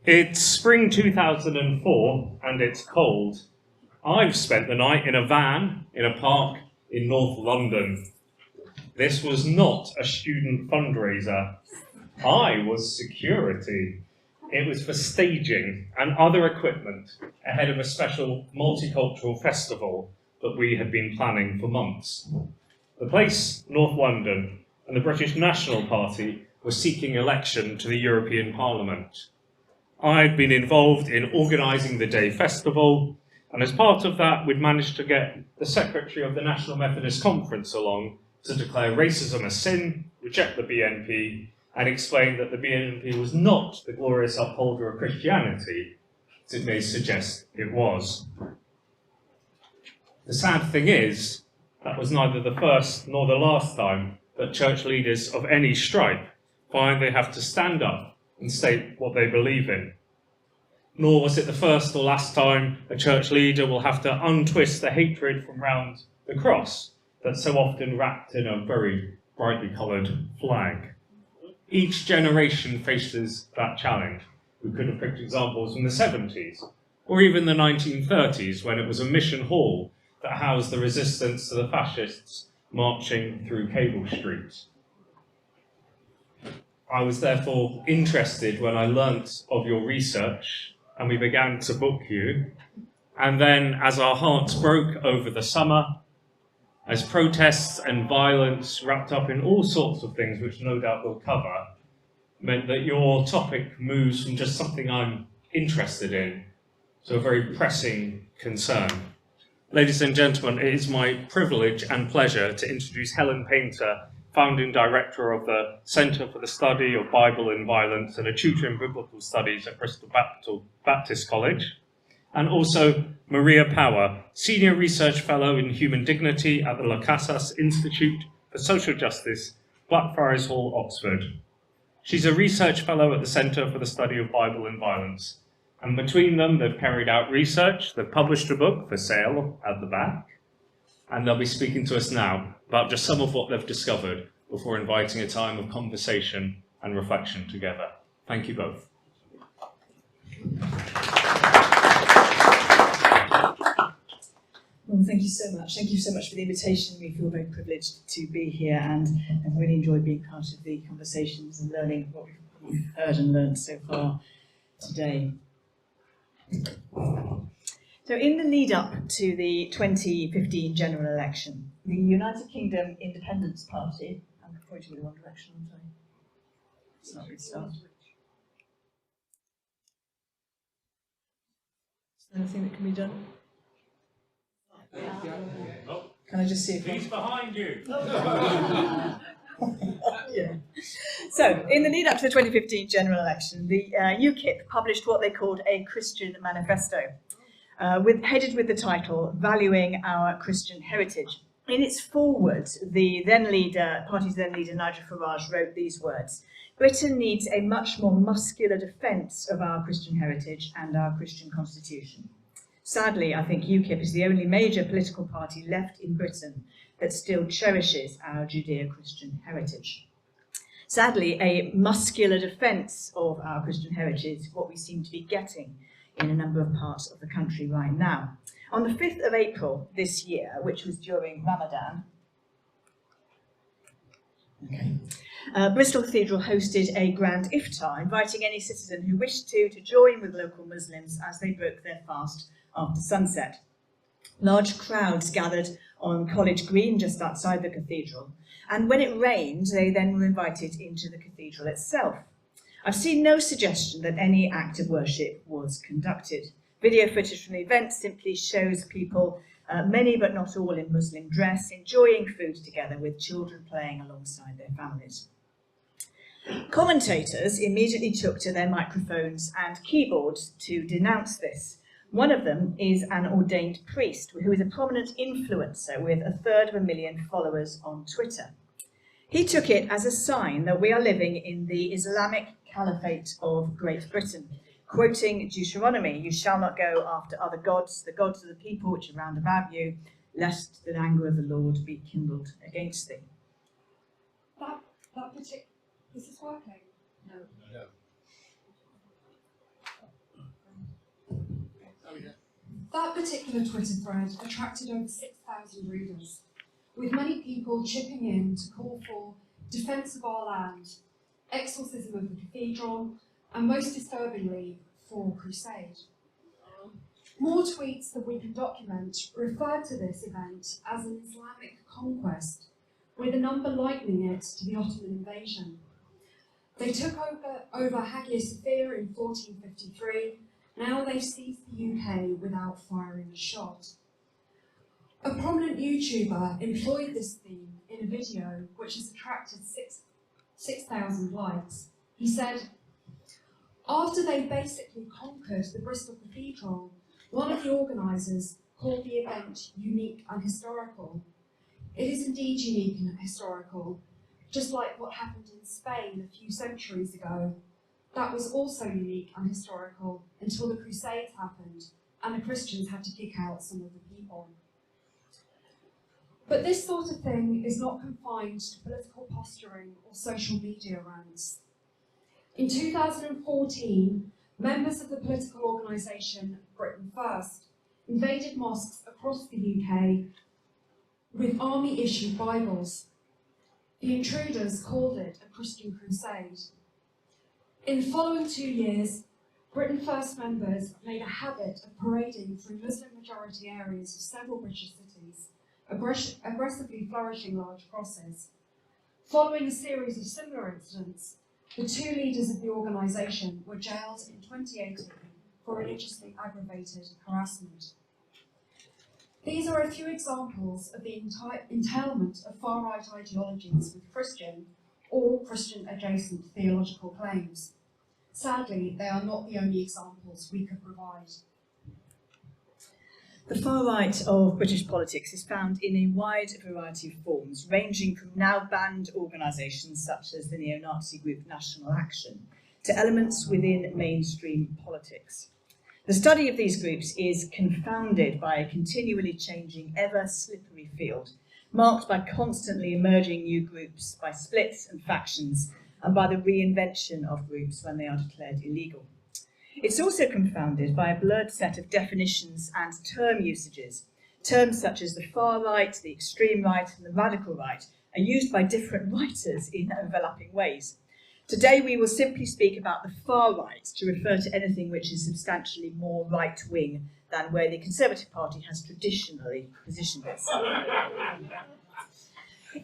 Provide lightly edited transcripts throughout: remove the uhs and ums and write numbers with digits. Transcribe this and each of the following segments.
It's spring 2004 and it's cold. I've spent the night in a van in a park in North London. This was not a student fundraiser. I was security. It was for staging and other equipment ahead of a special multicultural festival that we had been planning for months. The place, North London, and the British National Party were seeking election to the European Parliament. I'd been involved in organising the day festival, and as part of that, we'd managed to get the Secretary of the National Methodist Conference along to declare racism a sin, reject the BNP, and explain that the BNP was not the glorious upholder of Christianity, as it may suggest it was. The sad thing is, that was neither the first nor the last time that church leaders of any stripe find they have to stand up and state what they believe in. Nor was it the first or last time a church leader will have to untwist the hatred from round the cross that's so often wrapped in a very brightly coloured flag. Each generation faces that challenge. We could have picked examples from the 70s, or even the 1930s, when it was a mission hall that housed the resistance to the fascists marching through Cable Street. I was therefore interested when I learnt of your research and we began to book you. And then as our hearts broke over the summer, as protests and violence wrapped up in all sorts of things which no doubt we'll cover, meant that your topic moves from just something I'm interested in to a very pressing concern. Ladies and gentlemen, it is my privilege and pleasure to introduce Helen Painter, founding director of the Centre for the Study of Bible and Violence and a tutor in biblical studies at Bristol Baptist College, and also Maria Power, senior research fellow in human dignity at the La Casas Institute for Social Justice, Blackfriars Hall, Oxford. She's a research fellow at the Centre for the Study of Bible and Violence. And between them, they've carried out research, they've published a book for sale at the back, and they'll be speaking to us now about just some of what they've discovered before inviting a time of conversation and reflection together. Thank you both. Well, thank you so much. Thank you so much for the invitation. We feel very privileged to be here and I've really enjoyed being part of the conversations and learning what we've heard and learned so far today. So in the lead up to the 2015 general election, the United Kingdom Independence Party, I'm pointing in the wrong direction, I'm sorry. It's not a good start. Is there anything that can be done? Can I just see if He's behind you. Yeah. So, in the lead up to the 2015 general election, the UKIP published what they called a Christian manifesto, headed with the title "Valuing Our Christian Heritage." In its foreword, the party's then leader Nigel Farage wrote these words: "Britain needs a much more muscular defence of our Christian heritage and our Christian constitution." Sadly, I think UKIP is the only major political party left in Britain that still cherishes our Judeo-Christian heritage. Sadly, a muscular defence of our Christian heritage is what we seem to be getting in a number of parts of the country right now. On the 5th of April this year, which was during Ramadan, Bristol Cathedral hosted a grand iftar, inviting any citizen who wished to join with local Muslims as they broke their fast after sunset. Large crowds gathered on College Green just outside the cathedral, and when it rained, they then were invited into the cathedral itself. I've seen no suggestion that any act of worship was conducted. Video footage from the event simply shows people, many but not all in Muslim dress, enjoying food together with children playing alongside their families. Commentators immediately took to their microphones and keyboards to denounce this. One of them is an ordained priest who is a prominent influencer with 250,000 followers on Twitter. He took it as a sign that we are living in the Islamic Caliphate of Great Britain, quoting Deuteronomy, "You shall not go after other gods, the gods of the people which are round about you, lest the anger of the Lord be kindled against thee." Is this working? No. That particular Twitter thread attracted over 6,000 readers, with many people chipping in to call for defence of our land, exorcism of the cathedral, and most disturbingly, for crusade. More tweets that we can document referred to this event as an Islamic conquest, with a number likening it to the Ottoman invasion. They took over Hagia Sophia in 1453. Now they've seized the UK without firing a shot. A prominent YouTuber employed this theme in a video which has attracted 6,000 likes. He said, after they basically conquered the Bristol Cathedral, one of the organisers called the event unique and historical. It is indeed unique and historical, just like what happened in Spain a few centuries ago. That was also unique and historical until the Crusades happened and the Christians had to kick out some of the people. But this sort of thing is not confined to political posturing or social media rants. In 2014, members of the political organisation Britain First invaded mosques across the UK with army-issued Bibles. The intruders called it a Christian crusade. In the following 2 years, Britain First members made a habit of parading through Muslim-majority areas of several British cities, aggressively flourishing large crosses. Following a series of similar incidents, the 2 leaders of the organisation were jailed in 2018 for religiously aggravated harassment. These are a few examples of the entailment of far-right ideologies with Christian or Christian-adjacent theological claims. Sadly, they are not the only examples we could provide. The far right of British politics is found in a wide variety of forms, ranging from now banned organisations such as the neo-Nazi group National Action to elements within mainstream politics. The study of these groups is confounded by a continually changing, ever slippery field, marked by constantly emerging new groups, by splits and factions, and by the reinvention of groups when they are declared illegal. It's also confounded by a blurred set of definitions and term usages. Terms such as the far right, the extreme right, and the radical right are used by different writers in overlapping ways. Today we will simply speak about the far right to refer to anything which is substantially more right-wing than where the Conservative Party has traditionally positioned itself.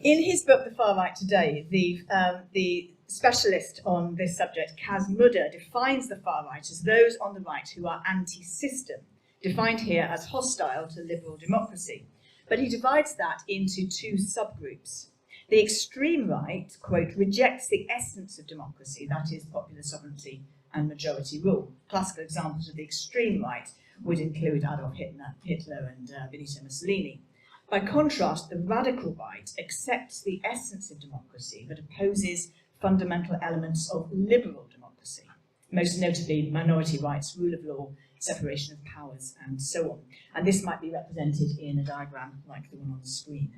In his book, The Far Right Today, the specialist on this subject, Kaz Mudder, defines the far right as those on the right who are anti-system, defined here as hostile to liberal democracy. But he divides that into 2 subgroups. The extreme right, quote, rejects the essence of democracy, that is, popular sovereignty and majority rule. Classical examples of the extreme right would include Adolf Hitler and Benito Mussolini. By contrast, the radical right accepts the essence of democracy but opposes fundamental elements of liberal democracy, most notably minority rights, rule of law, separation of powers, and so on. And this might be represented in a diagram like the one on the screen.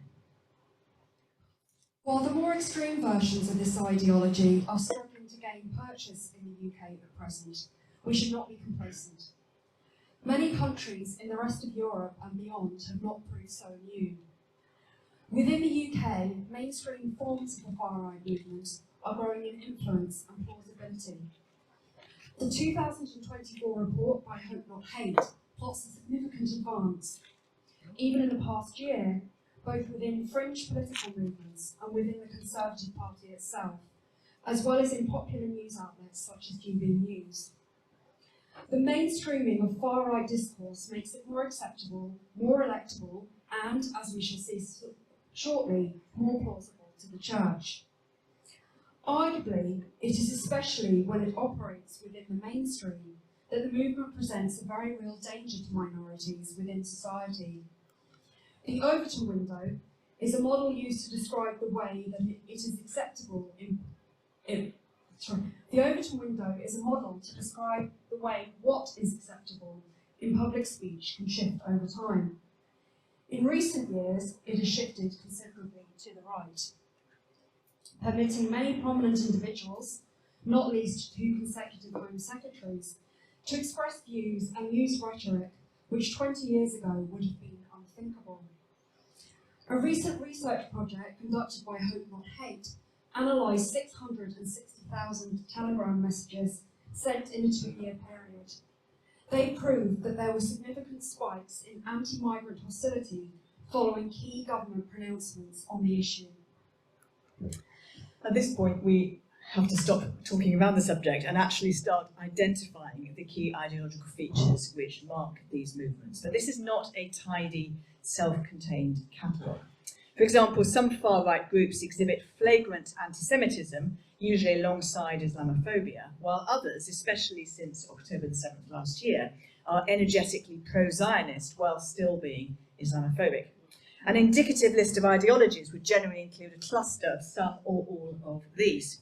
While the more extreme versions of this ideology are struggling to gain purchase in the UK at present, we should not be complacent. Many countries in the rest of Europe and beyond have not proved so immune. Within the UK, mainstream forms of the far-right movement are growing in influence and plausibility. The 2024 report by Hope Not Hate plots a significant advance. Even in the past year, both within fringe political movements and within the Conservative Party itself, as well as in popular news outlets such as GB News. The mainstreaming of far-right discourse makes it more acceptable, more electable, and, as we shall see shortly, more plausible to the Church. Arguably, it is especially when it operates within the mainstream that the movement presents a very real danger to minorities within society. The Overton window is a model used to describe the way that it is acceptable the Overton window is a model to describe the way what is acceptable in public speech can shift over time. In recent years, it has shifted considerably to the right, permitting many prominent individuals, not least 2 consecutive Home Secretaries, to express views and use rhetoric which 20 years ago would have been unthinkable. A recent research project conducted by Hope Not Hate analysed 660,000 telegram messages sent in a 2-year period. They proved that there were significant spikes in anti-migrant hostility following key government pronouncements on the issue. At this point, we have to stop talking around the subject and actually start identifying the key ideological features which mark these movements. But this is not a tidy, self-contained catalogue. For example, some far-right groups exhibit flagrant anti-Semitism, usually alongside Islamophobia, while others, especially since October the 7th last year, are energetically pro-Zionist while still being Islamophobic. An indicative list of ideologies would generally include a cluster of some or all of these.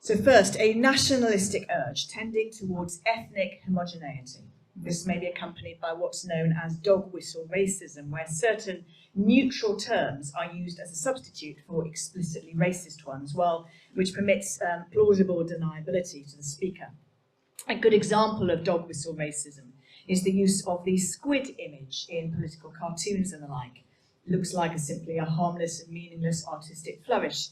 So first, a nationalistic urge tending towards ethnic homogeneity. This may be accompanied by what's known as dog whistle racism, where certain neutral terms are used as a substitute for explicitly racist ones, which permits plausible deniability to the speaker. A good example of dog whistle racism is the use of the squid image in political cartoons and the like. It looks like simply a harmless and meaningless artistic flourish,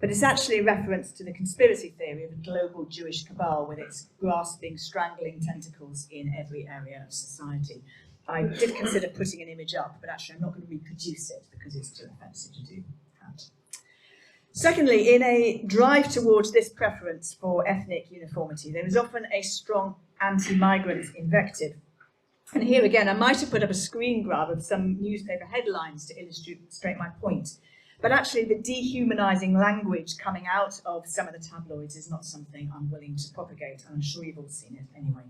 but it's actually a reference to the conspiracy theory of a global Jewish cabal with its grasping, strangling tentacles in every area of society. I did consider putting an image up, but actually I'm not going to reproduce it because it's too offensive to do that. Secondly, in a drive towards this preference for ethnic uniformity, there is often a strong anti-migrant invective. And here again, I might have put up a screen grab of some newspaper headlines to illustrate my point. But actually, the dehumanising language coming out of some of the tabloids is not something I'm willing to propagate, and I'm sure you've all seen it anyway.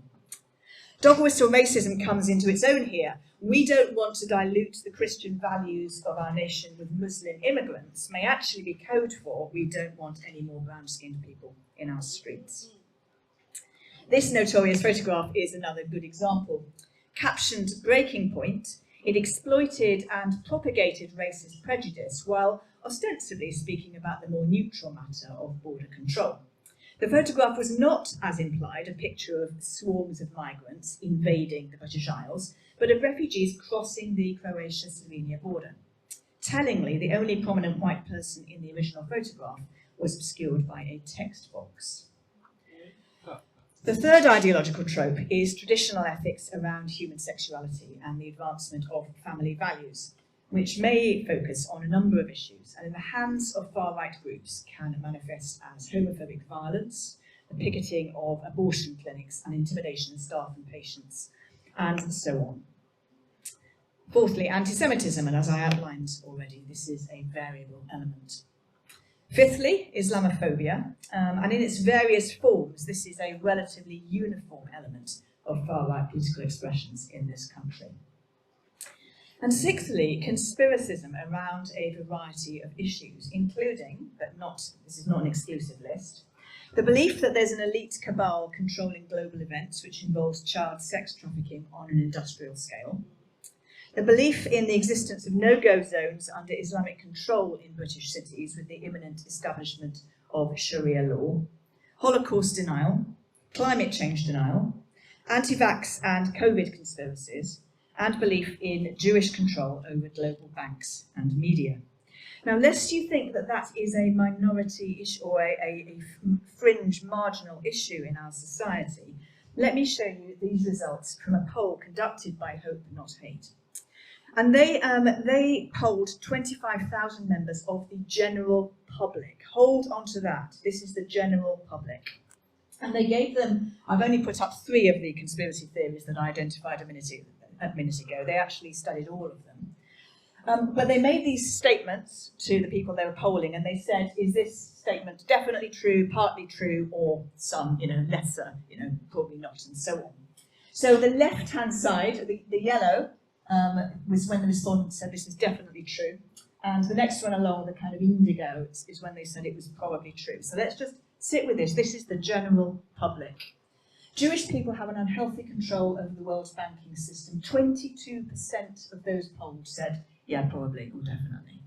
Dog whistle racism comes into its own here. We don't want to dilute the Christian values of our nation with Muslim immigrants may actually be code for we don't want any more brown-skinned people in our streets. This notorious photograph is another good example. Captioned "Breaking Point," it exploited and propagated racist prejudice while ostensibly speaking about the more neutral matter of border control. The photograph was not, as implied, a picture of swarms of migrants invading the British Isles, but of refugees crossing the Croatia-Slovenia border. Tellingly, the only prominent white person in the original photograph was obscured by a text box. The third ideological trope is traditional ethics around human sexuality and the advancement of family values, which may focus on a number of issues and in the hands of far-right groups can manifest as homophobic violence, the picketing of abortion clinics and intimidation of staff and patients, and so on. Fourthly, anti-Semitism, and as I outlined already, this is a variable element. Fifthly, Islamophobia, and in its various forms, this is a relatively uniform element of far-right political expressions in this country. And sixthly, conspiracism around a variety of issues, including, but not, this is not an exclusive list, the belief that there's an elite cabal controlling global events, which involves child sex trafficking on an industrial scale, the belief in the existence of no-go zones under Islamic control in British cities with the imminent establishment of Sharia law, Holocaust denial, climate change denial, anti-vax and COVID conspiracies, and belief in Jewish control over global banks and media. Now, lest you think that that is a minority issue or a fringe marginal issue in our society, let me show you these results from a poll conducted by Hope Not Hate. And they polled 25,000 members of the general public. Hold on to that. This is the general public. And they gave them, I've only put up 3 of the conspiracy theories that I identified a minute ago. They actually studied all of them. But they made these statements to the people they were polling, and they said, is this statement definitely true, partly true, or some, lesser, probably not, and so on. So the left-hand side, the yellow, was when the respondents said this was definitely true. And the next one along, the kind of indigo, is when they said it was probably true. So let's just sit with this. This is the general public. Jewish people have an unhealthy control over the world's banking system. 22% of those polled said, yeah, probably, or definitely.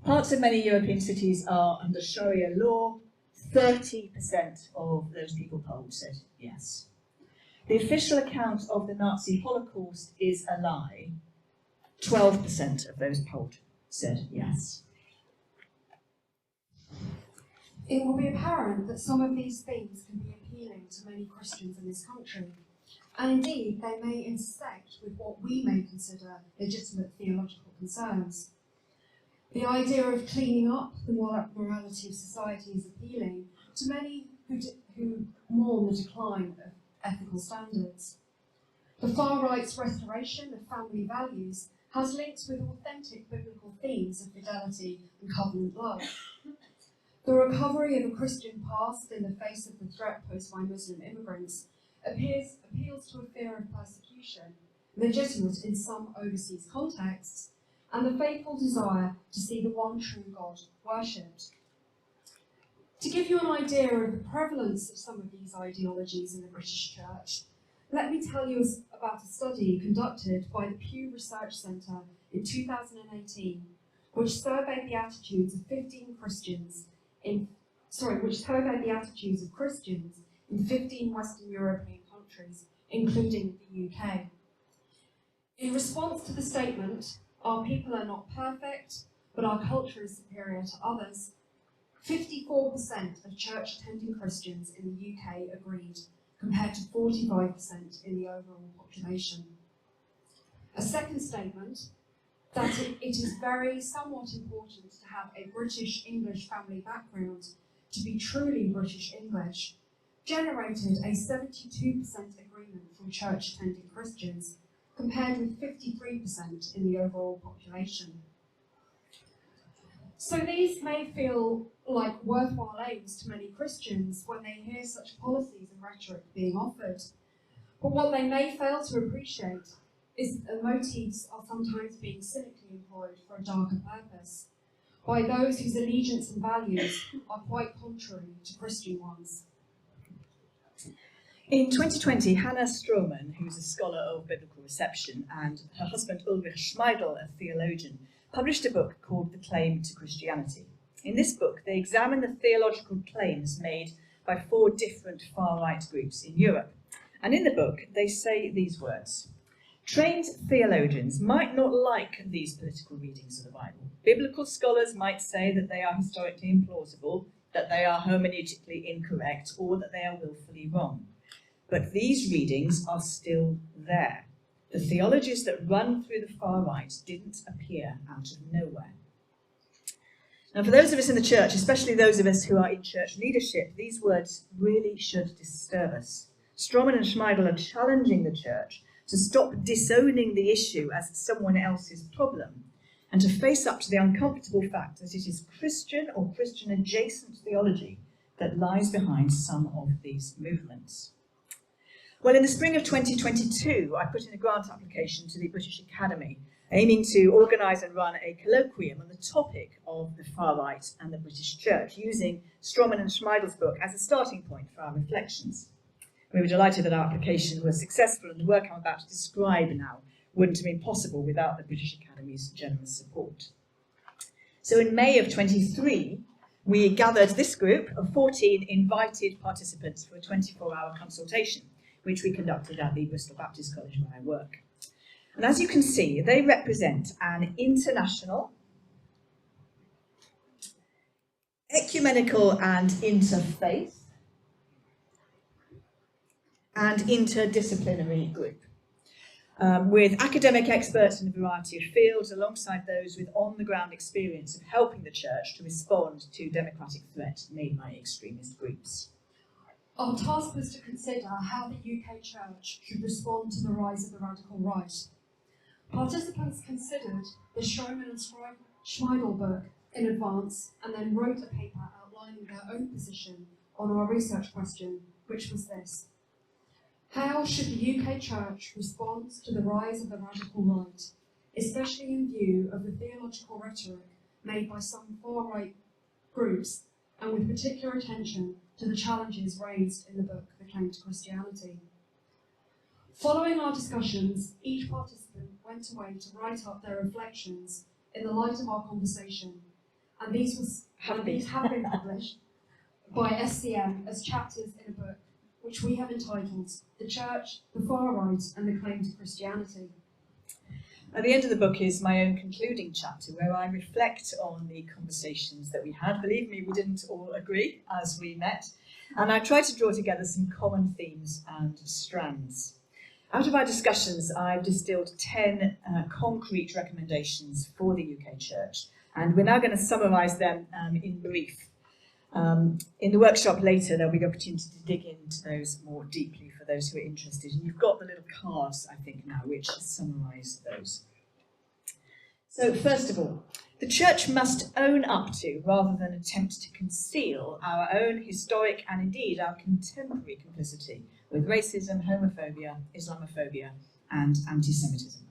Parts of many European cities are under Sharia law. 30% of those people polled said yes. The official account of the Nazi Holocaust is a lie. 12% of those polled said yes. It will be apparent that some of these themes can be appealing to many Christians in this country, and indeed they may intersect with what we may consider legitimate theological concerns. The idea of cleaning up the morality of society is appealing to many who mourn the decline of ethical standards. The far right's restoration of family values has links with authentic biblical themes of fidelity and covenant love. The recovery of a Christian past in the face of the threat posed by Muslim immigrants appeals to a fear of persecution, legitimate in some overseas contexts, and the faithful desire to see the one true God worshipped. To give you an idea of the prevalence of some of these ideologies in the British Church, let me tell you about a study conducted by the Pew Research Centre in 2018, which surveyed the attitudes of Christians in 15 Western European countries, including the UK. In response to the statement, "Our people are not perfect, but our culture is superior to others," 54% of church-attending Christians in the UK agreed, compared to 45% in the overall population. A second statement, that it is somewhat important to have a British English family background to be truly British English, generated a 72% agreement from church-attending Christians, compared with 53% in the overall population. So these may feel like worthwhile aims to many Christians when they hear such policies and rhetoric being offered. But what they may fail to appreciate is that the motives are sometimes being cynically employed for a darker purpose by those whose allegiance and values are quite contrary to Christian ones. In 2020, Hannah Stroman, who's a scholar of biblical reception, and her husband Ulrich Schmeidel, a theologian, published a book called The Claim to Christianity. In this book, they examine the theological claims made by 4 different far-right groups in Europe. And in the book, they say these words: "Trained theologians might not like these political readings of the Bible. Biblical scholars might say that they are historically implausible, that they are hermeneutically incorrect, or that they are willfully wrong. But these readings are still there. The theologies that run through the far right didn't appear out of nowhere." Now, for those of us in the church, especially those of us who are in church leadership, these words really should disturb us. Stroman and Schmeidel are challenging the church to stop disowning the issue as someone else's problem, and to face up to the uncomfortable fact that it is Christian or Christian-adjacent theology that lies behind some of these movements. Well, in the spring of 2022, I put in a grant application to the British Academy, aiming to organise and run a colloquium on the topic of the far right and the British Church, using Stroman and Schmeidel's book as a starting point for our reflections. We were delighted that our application was successful, and the work I'm about to describe now wouldn't have been possible without the British Academy's generous support. So in May of 23, we gathered this group of 14 invited participants for a 24-hour consultation, which we conducted at the Bristol Baptist College where I work. And as you can see, they represent an international, ecumenical and interfaith and interdisciplinary group, with academic experts in a variety of fields alongside those with on-the-ground experience of helping the church to respond to democratic threats made by extremist groups. Our task was to consider how the UK Church should respond to the rise of the radical right. Participants considered the Stroman and Schmeidel book in advance and then wrote a paper outlining their own position on our research question, which was this: how should the UK Church respond to the rise of the radical right, especially in view of the theological rhetoric made by some far-right groups, and with particular attention to the challenges raised in the book The Claim to Christianity? Following our discussions, each participant went away to write up their reflections in the light of our conversation, and these have been published by SCM as chapters in a book which we have entitled The Church, the Far Right and the Claim to Christianity. At the end of the book is my own concluding chapter where I reflect on the conversations that we had. Believe me, we didn't all agree as we met, and I tried to draw together some common themes and strands. Out of our discussions, I've distilled 10 concrete recommendations for the UK Church, and we're now going to summarise them in brief. In the workshop later, there'll be the opportunity to dig into those more deeply for those who are interested. And you've got the little cards, I think, now, which summarise those. So, first of all, the Church must own up to, rather than attempt to conceal, our own historic and indeed our contemporary complicity with racism, homophobia, Islamophobia, and anti-Semitism.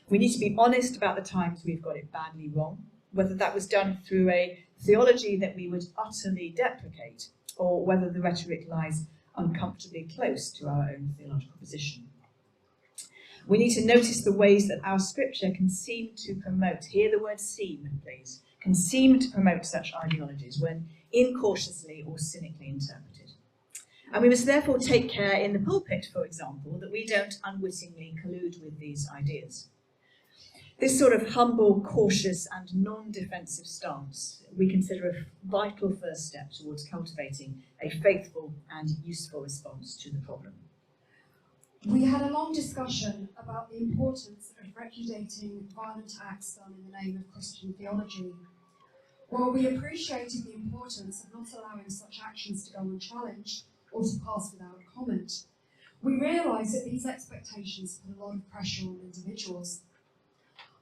We need to be honest about the times we've got it badly wrong, whether that was done through a theology that we would utterly deprecate, or whether the rhetoric lies uncomfortably close to our own theological position. We need to notice the ways that our scripture can seem to promote, hear the word seem, please, can seem to promote such ideologies when incautiously or cynically interpreted. And we must therefore take care in the pulpit, for example, that we don't unwittingly collude with these ideas. This sort of humble, cautious and non-defensive stance we consider a vital first step towards cultivating a faithful and useful response to the problem. We had a long discussion about the importance of repudiating violent acts done in the name of Christian theology. While we appreciated the importance of not allowing such actions to go unchallenged or to pass without comment, we realised that these expectations put a lot of pressure on individuals.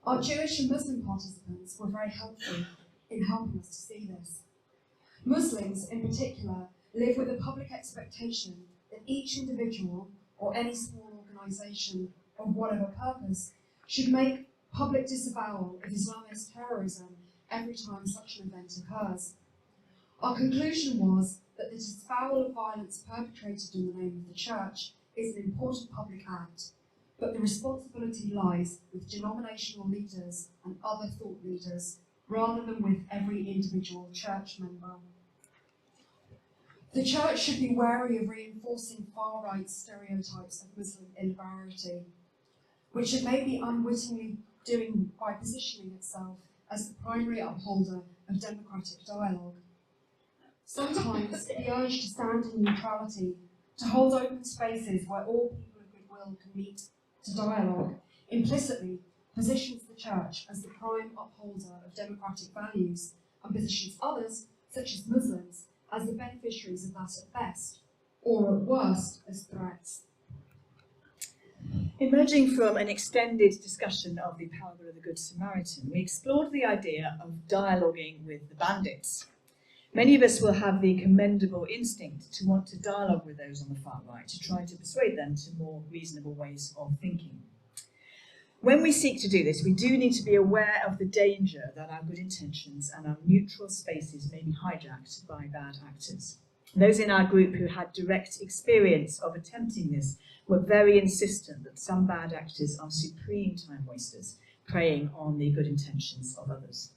Our Jewish and Muslim participants were very helpful in helping us to see this. Muslims, in particular, live with a public expectation that each individual or any small organisation of whatever purpose should make public disavowal of Islamist terrorism every time such an event occurs. Our conclusion was that the disavowal of violence perpetrated in the name of the Church is an important public act, but the responsibility lies with denominational leaders and other thought leaders, rather than with every individual church member. The Church should be wary of reinforcing far-right stereotypes of Muslim inbarbarity, which it may be unwittingly doing by positioning itself as the primary upholder of democratic dialogue. Sometimes the urge to stand in neutrality, to hold open spaces where all people of goodwill can meet to dialogue, implicitly positions the Church as the prime upholder of democratic values and positions others, such as Muslims, as the beneficiaries of that at best, or at worst as threats. Emerging from an extended discussion of the parable of the Good Samaritan, we explored the idea of dialoguing with the bandits. Many of us will have the commendable instinct to want to dialogue with those on the far right, to try to persuade them to more reasonable ways of thinking. When we seek to do this, we do need to be aware of the danger that our good intentions and our neutral spaces may be hijacked by bad actors. Those in our group who had direct experience of attempting this were very insistent that some bad actors are supreme time wasters, preying on the good intentions of others.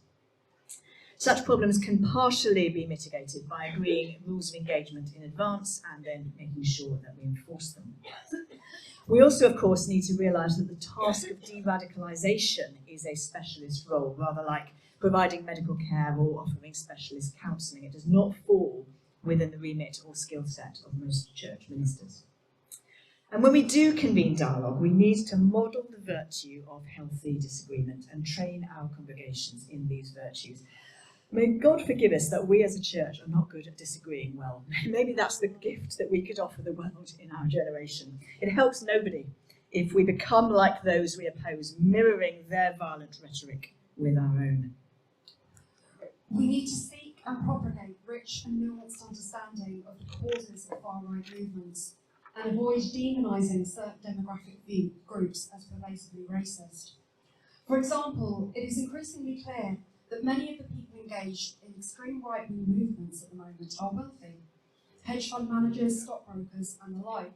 Such problems can partially be mitigated by agreeing rules of engagement in advance and then making sure that we enforce them. We also, of course, need to realise that the task of de-radicalisation is a specialist role, rather like providing medical care or offering specialist counselling. It does not fall within the remit or skill set of most church ministers. And when we do convene dialogue, we need to model the virtue of healthy disagreement and train our congregations in these virtues. May God forgive us that we as a church are not good at disagreeing well. Maybe that's the gift that we could offer the world in our generation. It helps nobody if we become like those we oppose, mirroring their violent rhetoric with our own. We need to seek and propagate rich and nuanced understanding of the causes of far-right movements and avoid demonising certain demographic groups as pervasively racist. For example, it is increasingly clear that many of the people engaged in extreme right-wing movements at the moment are wealthy, hedge fund managers, stockbrokers and the like.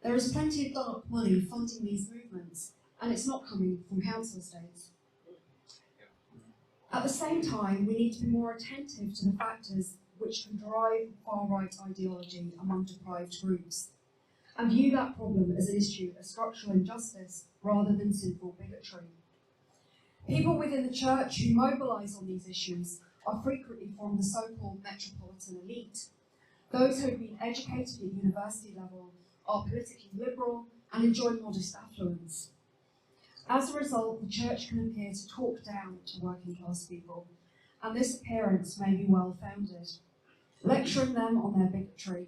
There is plenty of dark money funding these movements, and it's not coming from council estates. At the same time, we need to be more attentive to the factors which can drive far-right ideology among deprived groups. and view that problem as an issue of structural injustice rather than sinful bigotry. People within the church who mobilise on these issues are frequently from the so-called metropolitan elite. Those who have been educated at university level are politically liberal and enjoy modest affluence. As a result, the church can appear to talk down to working class people, and this appearance may be well founded, lecturing them on their bigotry.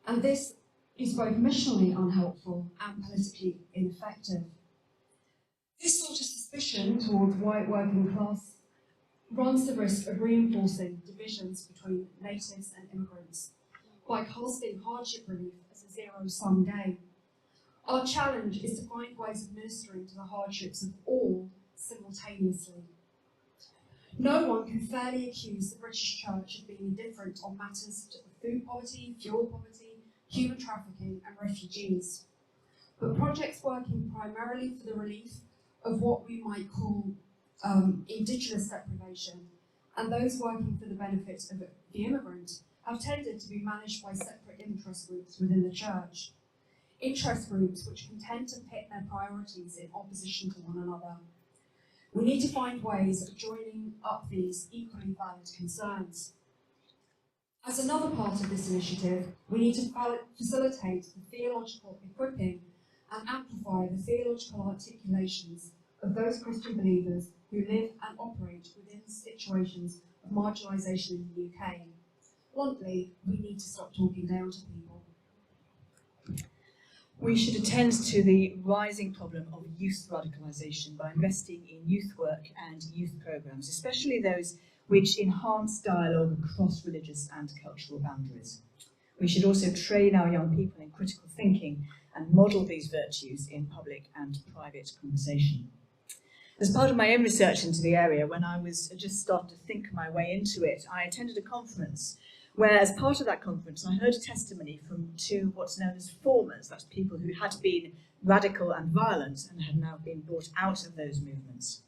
And this is both missionally unhelpful and politically ineffective. This sort of suspicion towards white working class runs the risk of reinforcing divisions between natives and immigrants by casting hardship relief as a zero-sum game. Our challenge is to find ways of ministering to the hardships of all simultaneously. No one can fairly accuse the British Church of being indifferent on matters of food poverty, fuel poverty, human trafficking and refugees. But projects working primarily for the relief of what we might call indigenous deprivation and those working for the benefit of the immigrant have tended to be managed by separate interest groups within the church. Interest groups which can tend to pit their priorities in opposition to one another. We need to find ways of joining up these equally valid concerns. As another part of this initiative, we need to facilitate the theological equipping and amplify the theological articulations of those Christian believers who live and operate within situations of marginalisation in the UK. Bluntly, we need to stop talking down to people. We should attend to the rising problem of youth radicalisation by investing in youth work and youth programmes, especially those which enhance dialogue across religious and cultural boundaries. We should also train our young people in critical thinking and model these virtues in public and private conversation. As part of my own research into the area, when I was just starting to think my way into it, I attended a conference where, as part of that conference, I heard a testimony from two what's known as formers, that's people who had been radical and violent and had now been brought out of those movements.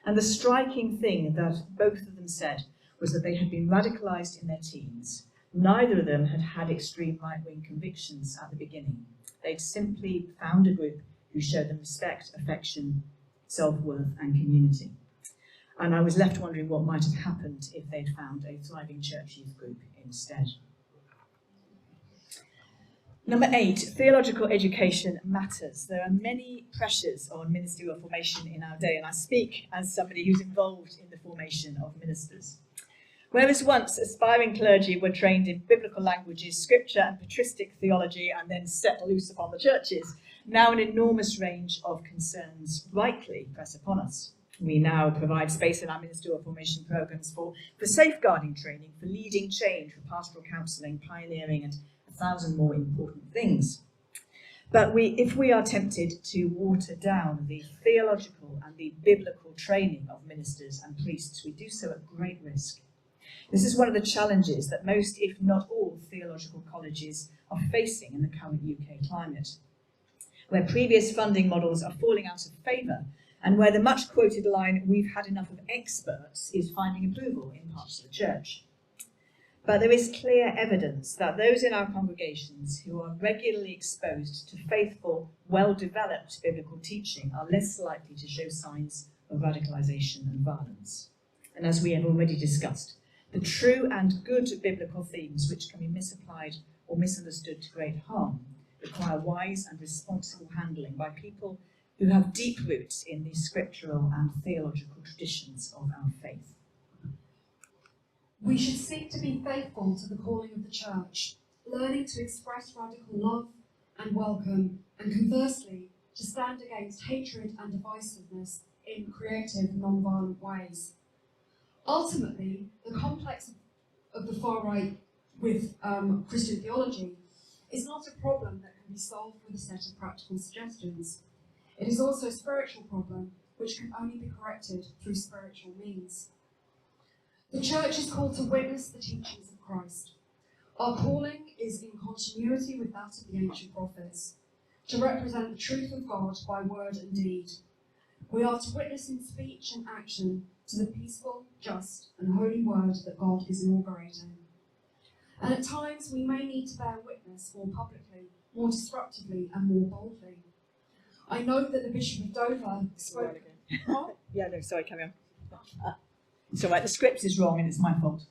And the striking thing that both of them said was that they had been radicalised in their teens. Neither of them had had extreme right-wing convictions at the beginning. They'd simply found a group who showed them respect, affection, self-worth and community. And I was left wondering what might have happened if they'd found a thriving church youth group instead. Number 8, theological education matters. There are many pressures on ministerial formation in our day, and I speak as somebody who's involved in the formation of ministers. Whereas once aspiring clergy were trained in biblical languages, scripture and patristic theology and then set loose upon the churches, now an enormous range of concerns rightly press upon us. We now provide space in our ministerial formation programmes for safeguarding training, for leading change, for pastoral counselling, pioneering and 1,000 more important things. But if we are tempted to water down the theological and the biblical training of ministers and priests, we do so at great risk. This is one of the challenges that most, if not all, theological colleges are facing in the current UK climate, where previous funding models are falling out of favour and where the much quoted line, "we've had enough of experts," is finding approval in parts of the church. But there is clear evidence that those in our congregations who are regularly exposed to faithful, well-developed biblical teaching are less likely to show signs of radicalisation and violence. And as we have already discussed, the true and good biblical themes which can be misapplied or misunderstood to great harm require wise and responsible handling by people who have deep roots in the scriptural and theological traditions of our faith. We should seek to be faithful to the calling of the church, learning to express radical love and welcome, and conversely, to stand against hatred and divisiveness in creative, non-violent ways. Ultimately, the complex of the far right with Christian theology is not a problem that can be solved with a set of practical suggestions. It is also a spiritual problem which can only be corrected through spiritual means. The church is called to witness the teachings of Christ. Our calling is in continuity with that of the ancient prophets, to represent the truth of God by word and deed. We are to witness in speech and action to the peaceful, just and holy word that God is inaugurating. And at times we may need to bear witness more publicly, more disruptively and more boldly. I note that the Bishop of Dover spoke... What? Yeah, no, sorry, carry on. It's all right, the script is wrong and it's my fault.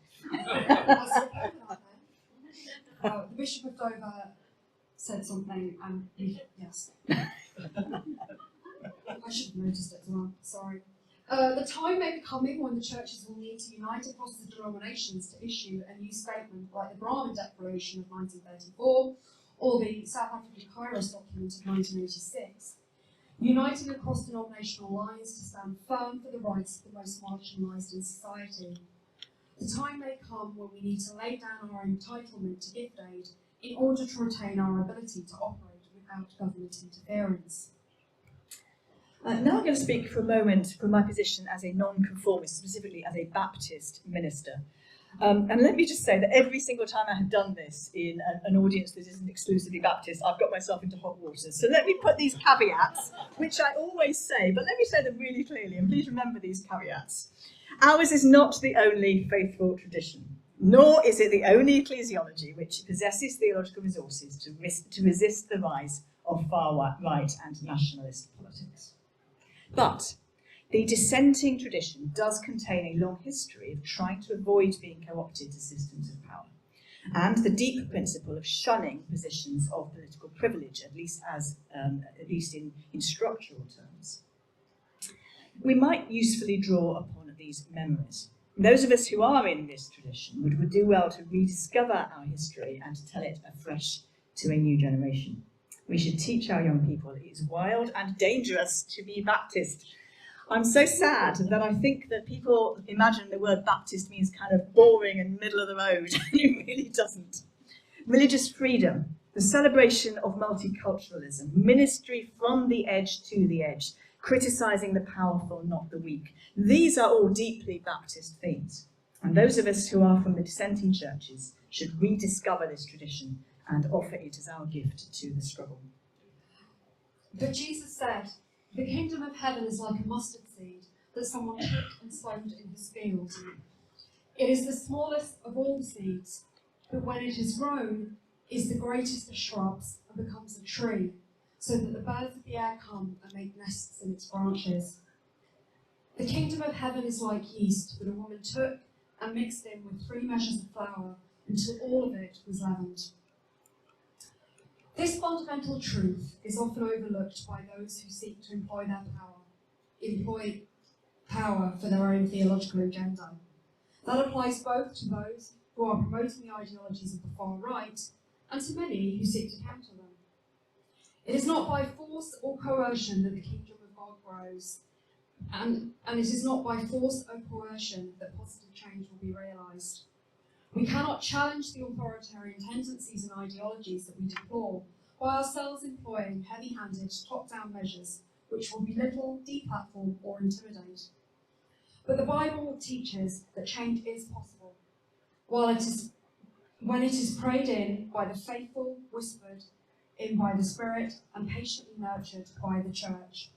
The Bishop of Dover said something and yes. I should have noticed it as well, sorry. The time may be coming when the churches will need to unite across the denominations to issue a new statement like the Brahmin Declaration of 1934 or the South African Kairos document of 1986, uniting across denominational lines to stand firm for the rights of the most marginalised in society. The time may come when we need to lay down our entitlement to gift aid in order to retain our ability to operate without government interference. Now I'm going to speak for a moment from my position as a non-conformist, specifically as a Baptist minister. And let me just say that every single time I have done this in an audience that isn't exclusively Baptist, I've got myself into hot water. So let me put these caveats, which I always say, but let me say them really clearly, and please remember these caveats. Ours is not the only faithful tradition, nor is it the only ecclesiology which possesses theological resources to resist the rise of far-right and nationalist politics. But the dissenting tradition does contain a long history of trying to avoid being co-opted to systems of power, and the deep principle of shunning positions of political privilege, at least in structural terms. We might usefully draw upon these memories. Those of us who are in this tradition would do well to rediscover our history and to tell it afresh to a new generation. We should teach our young people it is wild and dangerous to be Baptist. I'm so sad that I think that people imagine the word Baptist means kind of boring and middle of the road, and it really doesn't. Religious freedom, the celebration of multiculturalism, ministry from the edge to the edge, criticising the powerful, not the weak. These are all deeply Baptist themes, and those of us who are from the dissenting churches should rediscover this tradition and offer it as our gift to the struggle. But Jesus said, "The kingdom of heaven is like a mustard seed that someone took and sowed in his field. It is the smallest of all the seeds, but when it is grown, is the greatest of shrubs and becomes a tree, so that the birds of the air come and make nests in its branches. The kingdom of heaven is like yeast that a woman took and mixed in with 3 measures of flour until all of it was leavened." This fundamental truth is often overlooked by those who seek to employ power for their own theological agenda. That applies both to those who are promoting the ideologies of the far right and to many who seek to counter them. It is not by force or coercion that the kingdom of God grows, and it is not by force or coercion that positive change will be realised. We cannot challenge the authoritarian tendencies and ideologies that we deplore by ourselves employing heavy-handed, top-down measures which will belittle, deplatform or intimidate. But the Bible teaches that change is possible, when it is prayed in by the faithful, whispered in by the Spirit, and patiently nurtured by the church.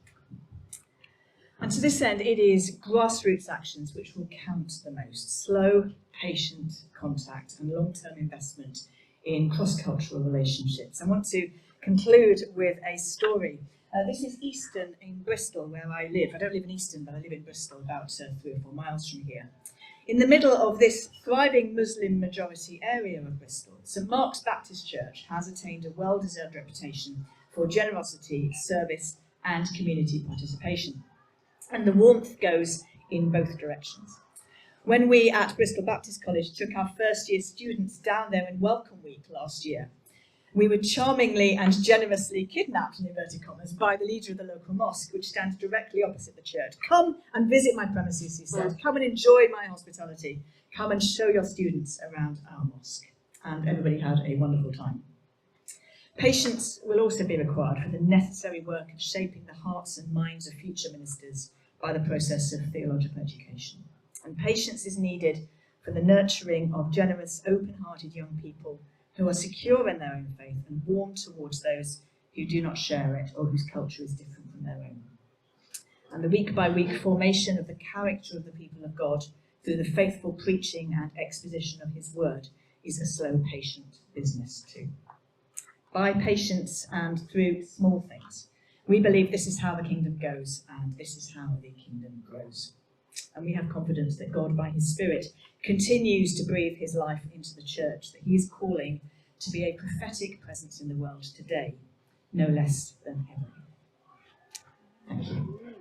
And to this end, it is grassroots actions which will count the most. Slow, patient contact and long-term investment in cross-cultural relationships. I want to conclude with a story. This is Easton in Bristol, where I live. I don't live in Easton, but I live in Bristol, about 3 or 4 miles from here. In the middle of this thriving Muslim majority area of Bristol, St Mark's Baptist Church has attained a well-deserved reputation for generosity, service and community participation. And the warmth goes in both directions. When we at Bristol Baptist College took our first year students down there in Welcome Week last year, we were charmingly and generously kidnapped, in inverted commas, by the leader of the local mosque, which stands directly opposite the church. "Come and visit my premises," he said. "Come and enjoy my hospitality. Come and show your students around our mosque." And everybody had a wonderful time. Patience will also be required for the necessary work of shaping the hearts and minds of future ministers by the process of theological education. And patience is needed for the nurturing of generous, open-hearted young people who are secure in their own faith and warm towards those who do not share it or whose culture is different from their own. And the week-by-week formation of the character of the people of God through the faithful preaching and exposition of his word is a slow, patient business too. By patience and through small things, we believe this is how the kingdom goes and this is how the kingdom grows. And we have confidence that God, by his Spirit, continues to breathe his life into the church, that he is calling to be a prophetic presence in the world today, no less than ever. Thank you.